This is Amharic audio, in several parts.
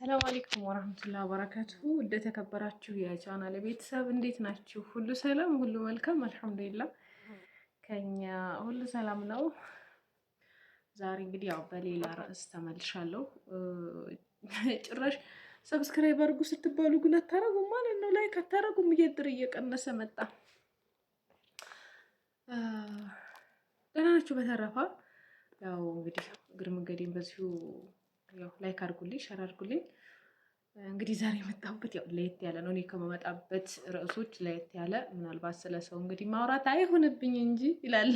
ሰላም አለይኩም ወራህመቱላሂ ወበረካቱሁ። ወደ ተከበራችሁ የቻናል ቤተሰብ እንዴት ናችሁ? ሁሉ ሰላም፣ ሁሉ መልካም፣ አልሐምዱሊላህ ከኛ ሁሉ ሰላም ነው። ዛሬ እንግዲህ ያው በሌላ ርዕስ ተመልሻለሁ። ጭራሽ ሰብስክራይብ አድርጉ ስትባሉ ግን አታረጉም ማለት ነው። ላይክ አታረጉም። እየድር እየቀነሰ መጣ። ደህና ናችሁ? በተረፈ ያው እንግዲህ እግር መንገዴን በዚሁ ያው ላይክ አድርጉልኝ፣ ሸር አድርጉልኝ። እንግዲህ ዛሬ የመጣሁበት ያው ለየት ያለ ነው። እኔ ከመመጣበት ርዕሶች ለየት ያለ ምናልባት ስለ ሰው እንግዲህ ማውራት አይሆንብኝ እንጂ ይላል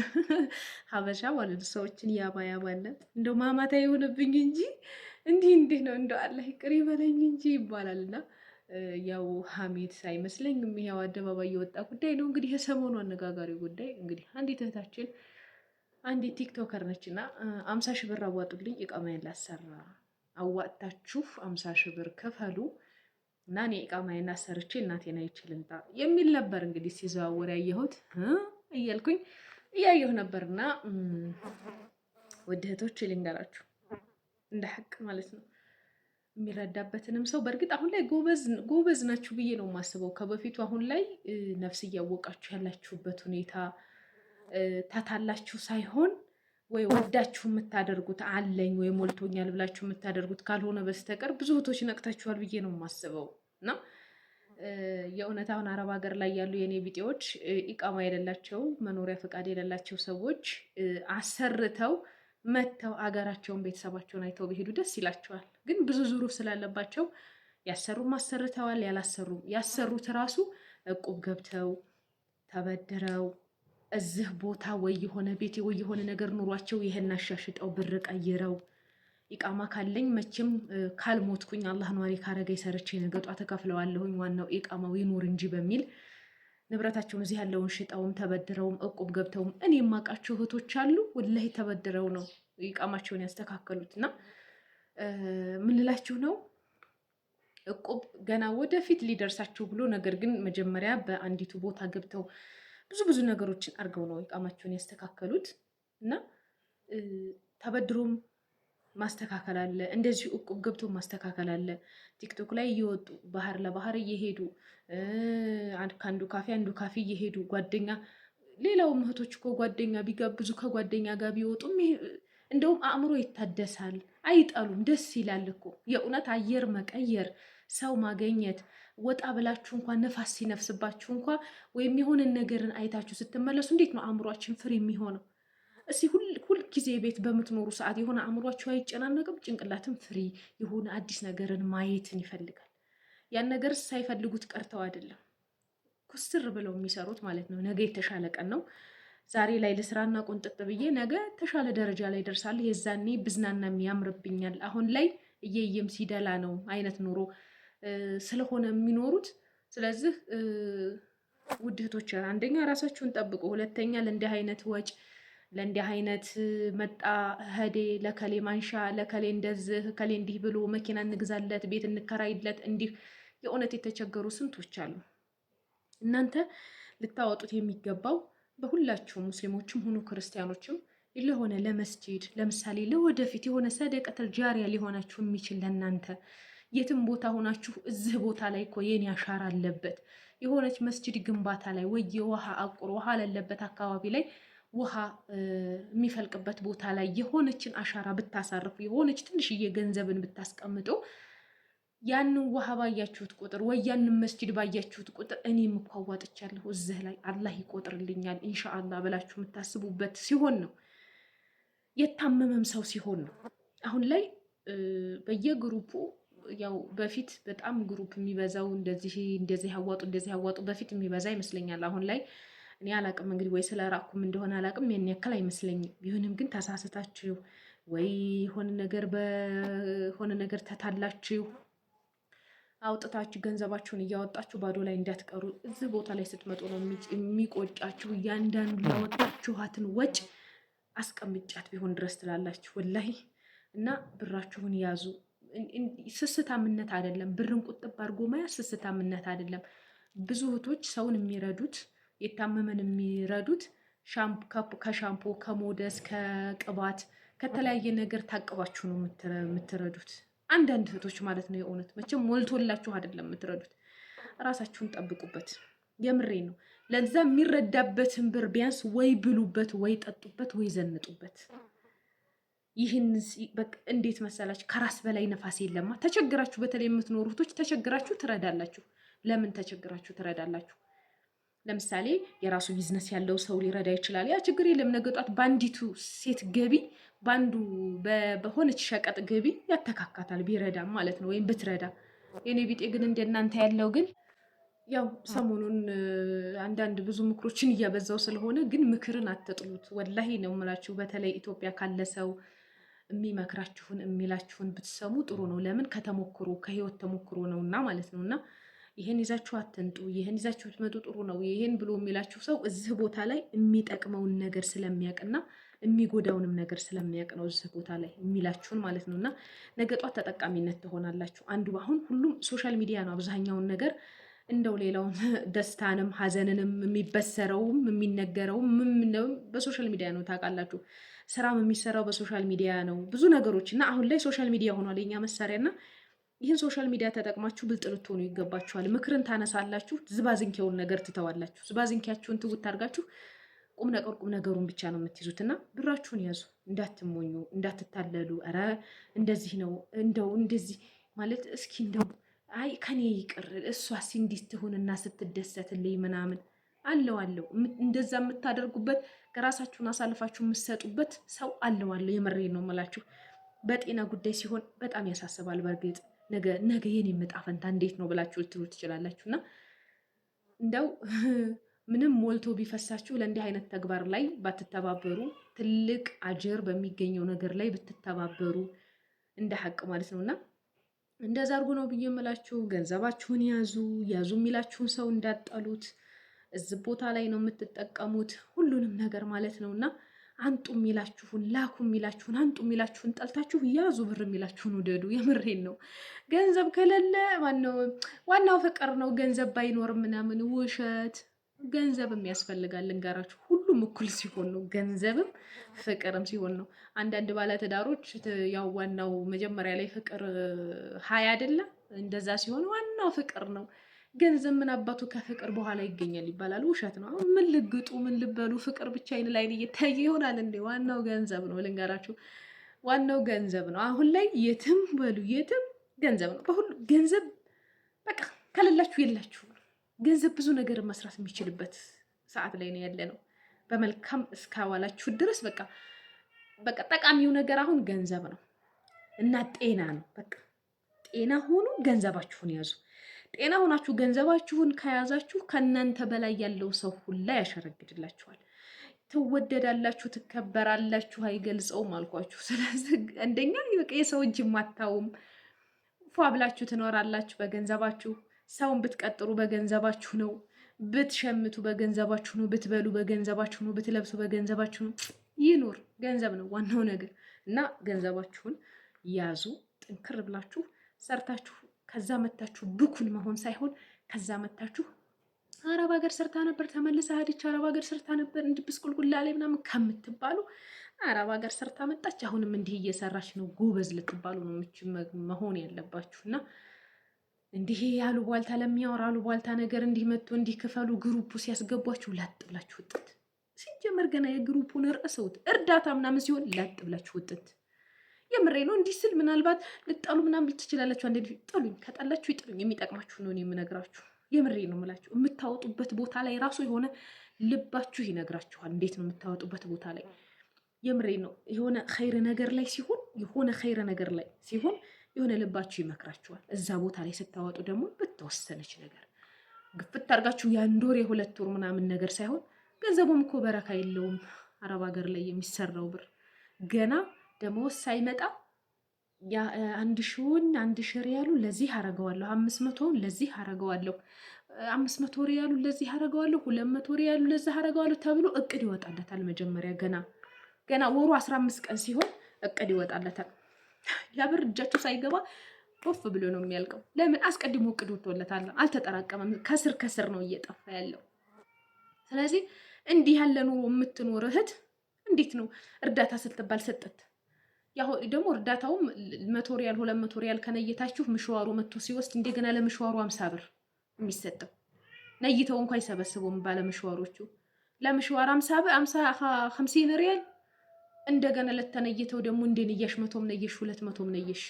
ሀበሻ ማለት ሰዎችን ያባያባለት እንደው ማማት አይሆንብኝ እንጂ እንዲህ ነው እንደው አላህ ይቅር ይበለኝ እንጂ ይባላልና ያው ሀሜት አይመስለኝም። ይሄው አደባባይ የወጣ ጉዳይ ነው። እንግዲህ የሰሞኑ አነጋጋሪ ጉዳይ እንግዲህ አንዲት እህታችን አንዲት ቲክቶከር ነችና 50 ሺህ ብር አዋጡልኝ ኢቃማዬን ላሰራ አዋጥታችሁ 50 ሺህ ብር ክፈሉ እና እኔ ኢቃማዬን አሰርቼ እናቴን አይችልምጣ የሚል ነበር። እንግዲህ ሲዘዋወር ያየሁት እያልኩኝ እያየሁ ነበርና ውድ እህቶች ልንገራችሁ እንደ ሐቅ ማለት ነው የሚረዳበትንም ሰው በእርግጥ አሁን ላይ ጎበዝ ናችሁ ብዬ ነው የማስበው። ከበፊቱ አሁን ላይ ነፍስ እያወቃችሁ ያላችሁበት ሁኔታ ታታላችሁ ሳይሆን ወይ ወዳችሁ የምታደርጉት አለኝ ወይ ሞልቶኛል ብላችሁ የምታደርጉት ካልሆነ በስተቀር ብዙ እህቶች ነቅታችኋል ብዬ ነው የማስበው። እና የእውነት አሁን አረብ ሀገር ላይ ያሉ የኔ ቢጤዎች ኢቃማ የሌላቸው መኖሪያ ፈቃድ የሌላቸው ሰዎች አሰርተው መተው አገራቸውን ቤተሰባቸውን አይተው ቢሄዱ ደስ ይላቸዋል። ግን ብዙ ዙሩፍ ስላለባቸው ያሰሩም አሰርተዋል፣ ያላሰሩም ያሰሩት ራሱ እቁብ ገብተው ተበድረው እዚህ ቦታ ወይ የሆነ ቤቴ ወይ የሆነ ነገር ኑሯቸው ይሄን አሻሽጠው ብር ቀይረው ኢቃማ ካለኝ መቼም ካልሞትኩኝ አላህ ኗሪ ካረገ ሰርቼ ነገ ጧት ተከፍለዋለሁኝ ዋናው ኢቃማው ይኑር እንጂ በሚል ንብረታቸውን እዚህ ያለውን ሽጠውም ተበድረውም እቁብ ገብተውም እኔ የማውቃቸው እህቶች አሉ። ወላሂ ተበድረው ነው ኢቃማቸውን ያስተካከሉት። እና ምን ልላችሁ ነው እቁብ ገና ወደፊት ሊደርሳቸው ብሎ ነገር ግን መጀመሪያ በአንዲቱ ቦታ ገብተው ብዙ ነገሮችን አድርገው ነው ኢቃማቸውን ያስተካከሉት። እና ተበድሮም ማስተካከል አለ፣ እንደዚሁ እቁብ ገብቶ ማስተካከል አለ። ቲክቶክ ላይ እየወጡ ባህር ለባህር እየሄዱ ከአንዱ ካፌ እየሄዱ ጓደኛ ሌላውም እህቶች እኮ ጓደኛ ቢጋብዙ ከጓደኛ ጋር ቢወጡም እንደውም አእምሮ ይታደሳል፣ አይጠሉም፣ ደስ ይላል እኮ የእውነት አየር መቀየር ሰው ማገኘት ወጣ ብላችሁ እንኳን ነፋስ ሲነፍስባችሁ እንኳ ወይም የሆነን ነገርን አይታችሁ ስትመለሱ እንዴት ነው አእምሯችን ፍሬ የሚሆነው? እስቲ ሁል ጊዜ ቤት በምትኖሩ ሰዓት የሆነ አእምሯችሁ አይጨናነቅም? ጭንቅላትም ፍሪ የሆነ አዲስ ነገርን ማየትን ይፈልጋል። ያን ነገር ሳይፈልጉት ቀርተው አይደለም ኩስር ብለው የሚሰሩት ማለት ነው። ነገ የተሻለ ቀን ነው። ዛሬ ላይ ለስራና ቁንጥጥ ብዬ ነገ ተሻለ ደረጃ ላይ ደርሳለሁ፣ የዛኔ ብዝናናም ያምርብኛል። አሁን ላይ እየየም ሲደላ ነው አይነት ኑሮ ስለሆነ የሚኖሩት። ስለዚህ ውድ እህቶች አንደኛ ራሳችሁን ጠብቁ፣ ሁለተኛ ለእንዲህ አይነት ወጭ ለእንዲህ አይነት መጣ ሄዴ ለከሌ ማንሻ ለከሌ እንደዚህ ከሌ እንዲህ ብሎ መኪና እንግዛለት ቤት እንከራይለት እንዲህ የእውነት የተቸገሩ ስንቶች አሉ። እናንተ ልታወጡት የሚገባው በሁላችሁም ሙስሊሞችም ሆኑ ክርስቲያኖችም ለሆነ ለመስጂድ ለምሳሌ ለወደፊት የሆነ ሰደቀተል ጃሪያ ሊሆናችሁ የሚችል ለእናንተ የትም ቦታ ሆናችሁ እዚህ ቦታ ላይ እኮ የኔ አሻራ አለበት የሆነች መስጂድ ግንባታ ላይ ወይ የውሃ አቁር ውሃ ለለበት አካባቢ ላይ ውሃ የሚፈልቅበት ቦታ ላይ የሆነችን አሻራ ብታሳርፉ የሆነች ትንሽዬ ገንዘብን ብታስቀምጡ ያንን ውሃ ባያችሁት ቁጥር ወይ ያንን መስጂድ ባያችሁት ቁጥር እኔም እኮ አዋጥቻለሁ እዚህ ላይ አላህ ይቆጥርልኛል ኢንሻአላህ ብላችሁ የምታስቡበት ሲሆን ነው። የታመመም ሰው ሲሆን ነው። አሁን ላይ በየግሩፑ ያው በፊት በጣም ግሩፕ የሚበዛው እንደዚህ ያዋጡ በፊት የሚበዛ ይመስለኛል። አሁን ላይ እኔ አላቅም እንግዲህ ወይ ስለራኩም እንደሆነ አላቅም ያን ያክል አይመስለኝም። ቢሆንም ግን ተሳስታችሁ ወይ በሆነ ነገር ተታላችሁ አውጥታችሁ ገንዘባችሁን እያወጣችሁ ባዶ ላይ እንዳትቀሩ። እዚህ ቦታ ላይ ስትመጡ ነው የሚቆጫችሁ። እያንዳንዱ ያወጣችኋትን ወጭ አስቀምጫት ቢሆን ድረስ ትላላችሁ ወላሂ። እና ብራችሁን ያዙ። ስስታምነት አይደለም፣ ብርን ቁጥብ አድርጎ መያዝ ስስታምነት አይደለም። ብዙ እህቶች ሰውን የሚረዱት የታመመን የሚረዱት ከሻምፖ ከሞደስ ከቅባት ከተለያየ ነገር ታቅባችሁ ነው የምትረዱት። አንዳንድ እህቶች ማለት ነው። የእውነት መቼም ሞልቶላችሁ አይደለም የምትረዱት። ራሳችሁን ጠብቁበት። የምሬ ነው። ለዛ የሚረዳበትን ብር ቢያንስ ወይ ብሉበት፣ ወይ ጠጡበት፣ ወይ ዘንጡበት። ይህን በቃ እንዴት መሰላችሁ? ከራስ በላይ ነፋስ የለማ። ተቸግራችሁ፣ በተለይ የምትኖሩ እህቶች ተቸግራችሁ ትረዳላችሁ። ለምን ተቸግራችሁ ትረዳላችሁ? ለምሳሌ የራሱ ቢዝነስ ያለው ሰው ሊረዳ ይችላል። ያ ችግር የለም። ነገ ጧት በአንዲቱ ሴት ገቢ በአንዱ በሆነች ሸቀጥ ገቢ ያተካካታል፣ ቢረዳም ማለት ነው፣ ወይም ብትረዳ። የኔ ቢጤ ግን እንደናንተ ያለው ግን ያው ሰሞኑን አንዳንድ ብዙ ምክሮችን እያበዛው ስለሆነ ግን ምክርን አትጥሉት። ወላሂ ነው የምላችሁ። በተለይ ኢትዮጵያ ካለ ሰው የሚመክራችሁን የሚላችሁን ብትሰሙ ጥሩ ነው። ለምን ከተሞክሮ ከህይወት ተሞክሮ ነውና ማለት ነውና ይሄን ይዛችሁ አትንጡ፣ ይሄን ይዛችሁ ብትመጡ ጥሩ ነው፣ ይሄን ብሎ የሚላችሁ ሰው እዚህ ቦታ ላይ የሚጠቅመውን ነገር ስለሚያውቅና የሚጎዳውንም ነገር ስለሚያውቅ ነው እዚህ ቦታ ላይ የሚላችሁን ማለት ነውና ነገ ጧት ተጠቃሚነት ትሆናላችሁ። አንዱ አሁን ሁሉም ሶሻል ሚዲያ ነው አብዛኛውን ነገር እንደው ሌላውን ደስታንም ሀዘንንም የሚበሰረውም የሚነገረውም በሶሻል ሚዲያ ነው። ታውቃላችሁ፣ ስራም የሚሰራው በሶሻል ሚዲያ ነው። ብዙ ነገሮች እና አሁን ላይ ሶሻል ሚዲያ ሆኗል የኛ መሳሪያና ይህን ሶሻል ሚዲያ ተጠቅማችሁ ብልጥ ልትሆኑ ይገባችኋል። ምክርን ታነሳላችሁ፣ ዝባዝንኬውን ነገር ትተዋላችሁ። ዝባዝንኬያችሁን ትውት አድርጋችሁ ቁም ነገሩን ብቻ ነው የምትይዙት እና ብራችሁን ያዙ። እንዳትሞኙ፣ እንዳትታለሉ። ኧረ እንደዚህ ነው እንደው እንደዚህ ማለት እስኪ እንደው አይ ከኔ ይቅር እሷስ እንዲህ ትሆንና ስትደሰትልኝ ምናምን አለው እንደዛ የምታደርጉበት ከራሳችሁን አሳልፋችሁ የምትሰጡበት ሰው አለው። የምሬን ነው የምላችሁ። በጤና ጉዳይ ሲሆን በጣም ያሳስባል። በእርግጥ ነገ የኔ ዕጣ ፈንታ እንዴት ነው ብላችሁ ልትሉ ትችላላችሁና እንደው ምንም ሞልቶ ቢፈሳችሁ ለእንዲህ አይነት ተግባር ላይ ባትተባበሩ፣ ትልቅ አጅር በሚገኘው ነገር ላይ ብትተባበሩ እንደ ሐቅ ማለት ነውና እንደዛ አድርጎ ነው ብዬ የምላችሁ። ገንዘባችሁን ያዙ የሚላችሁን ሰው እንዳጠሉት። እዚህ ቦታ ላይ ነው የምትጠቀሙት ሁሉንም ነገር ማለት ነውና አንጡ የሚላችሁን ላኩ የሚላችሁን አንጡ የሚላችሁን ጠልታችሁ ያዙ። ብር የሚላችሁን ውደዱ። የምሬን ነው። ገንዘብ ከሌለ ዋናው ፍቅር ነው። ገንዘብ ባይኖርም ምናምን ውሸት። ገንዘብም ያስፈልጋል። ልንገራችሁ፣ ሁሉም እኩል ሲሆን ነው። ገንዘብም ፍቅርም ሲሆን ነው። አንዳንድ ባለትዳሮች ያው ዋናው መጀመሪያ ላይ ፍቅር ሀያ አይደለም፣ እንደዛ ሲሆን ዋናው ፍቅር ነው። ገንዘብ ምን አባቱ ከፍቅር በኋላ ይገኛል ይባላል። ውሸት ነው። አሁን ምን ልግጡ ምን ልበሉ? ፍቅር ብቻ አይን ላይ እየታየ ይሆናል እንዴ? ዋናው ገንዘብ ነው። ልንገራችሁ፣ ዋናው ገንዘብ ነው። አሁን ላይ የትም በሉ የትም ገንዘብ ነው። በሁሉ ገንዘብ በቃ ከሌላችሁ የላችሁ። ገንዘብ ብዙ ነገር መስራት የሚችልበት ሰዓት ላይ ነው ያለ ነው። በመልካም እስካዋላችሁ ድረስ በቃ ጠቃሚው ነገር አሁን ገንዘብ ነው እና ጤና ነው። በቃ ጤና ሆኑ፣ ገንዘባችሁን ያዙ። ጤና ሆናችሁ ገንዘባችሁን ከያዛችሁ ከእናንተ በላይ ያለው ሰው ሁላ ያሸረግድላችኋል። ትወደዳላችሁ፣ ትከበራላችሁ። አይገልጸውም አልኳችሁ። ስለዚህ አንደኛ በቃ የሰው እጅ ማታውም ፏ ብላችሁ ትኖራላችሁ በገንዘባችሁ። ሰውን ብትቀጥሩ በገንዘባችሁ ነው። ብትሸምቱ በገንዘባችሁ ነው። ብትበሉ በገንዘባችሁ ነው። ብትለብሱ በገንዘባችሁ ነው። ይኑር ገንዘብ ነው ዋናው ነገር እና ገንዘባችሁን ያዙ። ጥንክር ብላችሁ ሰርታችሁ ከዛ መታችሁ ብኩን መሆን ሳይሆን ከዛ መታችሁ አረብ ሀገር ሰርታ ነበር ተመልሳ ሄደች፣ አረብ ሀገር ሰርታ ነበር እንድብስ ቁልቁላ ላይ ምናምን ከምትባሉ አረብ ሀገር ሰርታ መጣች፣ አሁንም እንዲህ እየሰራች ነው ጎበዝ ልትባሉ ነው መሆን ያለባችሁ። እና እንዲህ ያሉ ቧልታ ለሚያወራ አሉ ቧልታ ነገር እንዲህ መጥቶ እንዲህ ክፈሉ ግሩፑ ሲያስገቧችሁ ላጥ ብላችሁ ውጥት። ሲጀመር ገና የግሩፑን ርዕሰውት እርዳታ ምናምን ሲሆን ላጥ ብላችሁ ውጥት። የምሬ ነው። እንዲህ ስል ምናልባት ልጣሉ ምናምን ትችላላችሁ። አንዴ ጥሉኝ፣ ከጠላችሁ ይጥሉኝ። የሚጠቅማችሁ ነው የምነግራችሁ። የምሬ ነው የምላችሁ። የምታወጡበት ቦታ ላይ ራሱ የሆነ ልባችሁ ይነግራችኋል እንዴት ነው የምታወጡበት ቦታ ላይ። የምሬ ነው። የሆነ ኸይር ነገር ላይ ሲሆን የሆነ ልባችሁ ይመክራችኋል። እዛ ቦታ ላይ ስታወጡ ደግሞ በተወሰነች ነገር ግፍት አድርጋችሁ የአንድ ወር የሁለት ወር ምናምን ነገር ሳይሆን ገንዘቡም እኮ በረካ የለውም። አረብ ሀገር ላይ የሚሰራው ብር ገና ደሞዝ ሳይመጣ አንድ ሺህ ሪያሉ ለዚህ አረገዋለሁ፣ 500ውን ለዚህ አረገዋለሁ፣ 500 ሪያሉ ለዚህ አረገዋለሁ፣ 200 ሪያሉ ለዚህ አረገዋለሁ ተብሎ እቅድ ይወጣለታል። መጀመሪያ ገና ወሩ 15 ቀን ሲሆን እቅድ ይወጣለታል። ያ ብር እጃችሁ ሳይገባ ፖፍ ብሎ ነው የሚያልቀው። ለምን? አስቀድሞ እቅድ ወጥቶለታል፣ አልተጠራቀመም። ከስር ነው እየጠፋ ያለው። ስለዚህ እንዲህ ያለ ኑሮ የምትኖር እህት እንዴት ነው እርዳታ ስትባል ሰጠት ያው ደግሞ እርዳታውም 100 ሪያል 200 ሪያል ከነየታችሁ ምሽዋሩ መጥቶ ሲወስድ እንደገና ለምሽዋሩ 50 ብር የሚሰጠው ነይተው እንኳን አይሰበስቡም ባለምሽዋሮቹ። ለምሽዋር 50 ብር 50 ሪያል እንደገና ለተነየተው ደግሞ እንደነየሽ 100ም ነየሽ 200ም ነየሽ።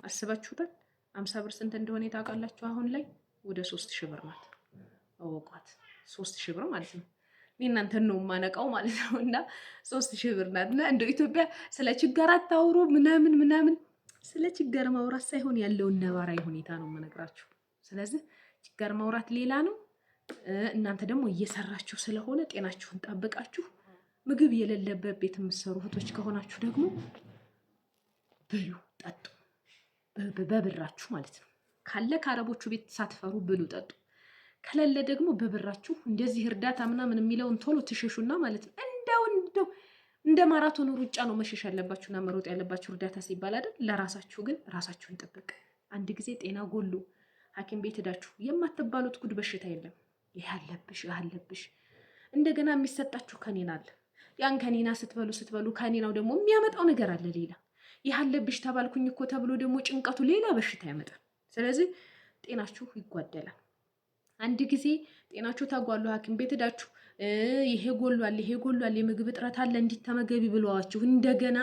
አስባችሁታል? 50 ብር ስንት እንደሆነ ታውቃላችሁ? አሁን ላይ ወደ 3000 ብር ናት። አወቋት 3000 ብር ማለት ነው። እናንተን ነው የማነቃው ማለት ነው። እና 3000 ብር ናት። እና እንደው ኢትዮጵያ ስለ ችግር አታውሩ ምናምን ስለ ችግር ማውራት ሳይሆን ያለውን ነባራዊ ሁኔታ ነው የምነግራችሁ። ስለዚህ ችግር ማውራት ሌላ ነው። እናንተ ደግሞ እየሰራችሁ ስለሆነ ጤናችሁን ጠብቃችሁ ምግብ የሌለበት ቤት የምትሰሩ እህቶች ከሆናችሁ ደግሞ ብሉ ጠጡ፣ በብራችሁ ማለት ነው። ካለ ከአረቦቹ ቤት ሳትፈሩ ብሉ ጠጡ። ከሌለ ደግሞ በብራችሁ እንደዚህ እርዳታ ምናምን የሚለውን ቶሎ ትሸሹና ማለት ነው። እንደው እንደ ማራቶን ሩጫ ነው መሸሽ ያለባችሁና መሮጥ ያለባችሁ እርዳታ ሲባል አይደል? ለራሳችሁ ግን ራሳችሁን ጠብቅ። አንድ ጊዜ ጤና ጎሉ ሐኪም ቤት ሄዳችሁ የማትባሉት ጉድ በሽታ የለም። ይህ አለብሽ እንደገና የሚሰጣችሁ ከኒና አለ። ያን ከኒና ስትበሉ ከኒናው ደግሞ የሚያመጣው ነገር አለ ሌላ። ይህ አለብሽ ተባልኩኝ እኮ ተብሎ ደግሞ ጭንቀቱ ሌላ በሽታ ያመጣል። ስለዚህ ጤናችሁ ይጓደላል። አንድ ጊዜ ጤናችሁ ታጓሉ ሐኪም ቤት ሄዳችሁ ይሄ ጎሏል የምግብ እጥረት አለ እንዲተመገቢ ብለዋችሁ እንደገና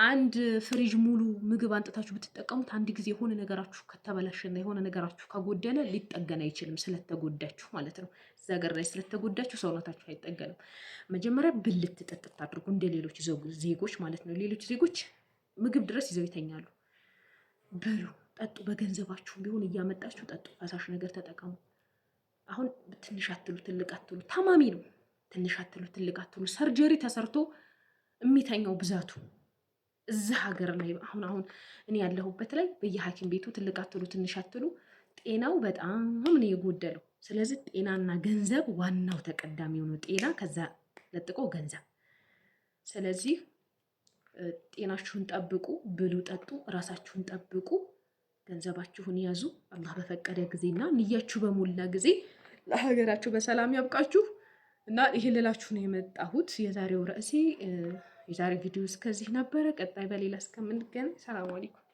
አንድ ፍሪጅ ሙሉ ምግብ አንጥታችሁ ብትጠቀሙት አንድ ጊዜ የሆነ ነገራችሁ ከተበላሸና የሆነ ነገራችሁ ከጎደለ ሊጠገን አይችልም። ስለተጎዳችሁ ማለት ነው። እዛ ሀገር ላይ ስለተጎዳችሁ ሰውነታችሁ አይጠገንም። መጀመሪያ ብልት ጥጥት አድርጉ እንደ ሌሎች ዜጎች ማለት ነው። ሌሎች ዜጎች ምግብ ድረስ ይዘው ይተኛሉ። ብሉ፣ ጠጡ። በገንዘባችሁ ቢሆን እያመጣችሁ ጠጡ። ፈሳሽ ነገር ተጠቀሙ። አሁን ትንሽ አትሉ ትልቅ አትሉ፣ ታማሚ ነው። ትንሽ አትሉ ትልቅ አትሉ። ሰርጀሪ ተሰርቶ የሚተኛው ብዛቱ እዛ ሀገር ላይ አሁን እኔ ያለሁበት ላይ በየሐኪም ቤቱ ትልቅ አትሉ ትንሽ አትሉ ጤናው በጣም ነው የጎደለው። ስለዚህ ጤናና ገንዘብ ዋናው ተቀዳሚው ነው። ጤና ከዛ ለጥቆ ገንዘብ። ስለዚህ ጤናችሁን ጠብቁ፣ ብሉ፣ ጠጡ፣ ራሳችሁን ጠብቁ፣ ገንዘባችሁን ያዙ። አላህ በፈቀደ ጊዜና ንያችሁ በሞላ ጊዜ ለሀገራችሁ በሰላም ያብቃችሁ። እና ይሄ ልላችሁ ነው የመጣሁት። የዛሬው ርዕሴ የዛሬ ቪዲዮ እስከዚህ ነበረ። ቀጣይ በሌላ እስከምንገናኝ ሰላም አለይኩም።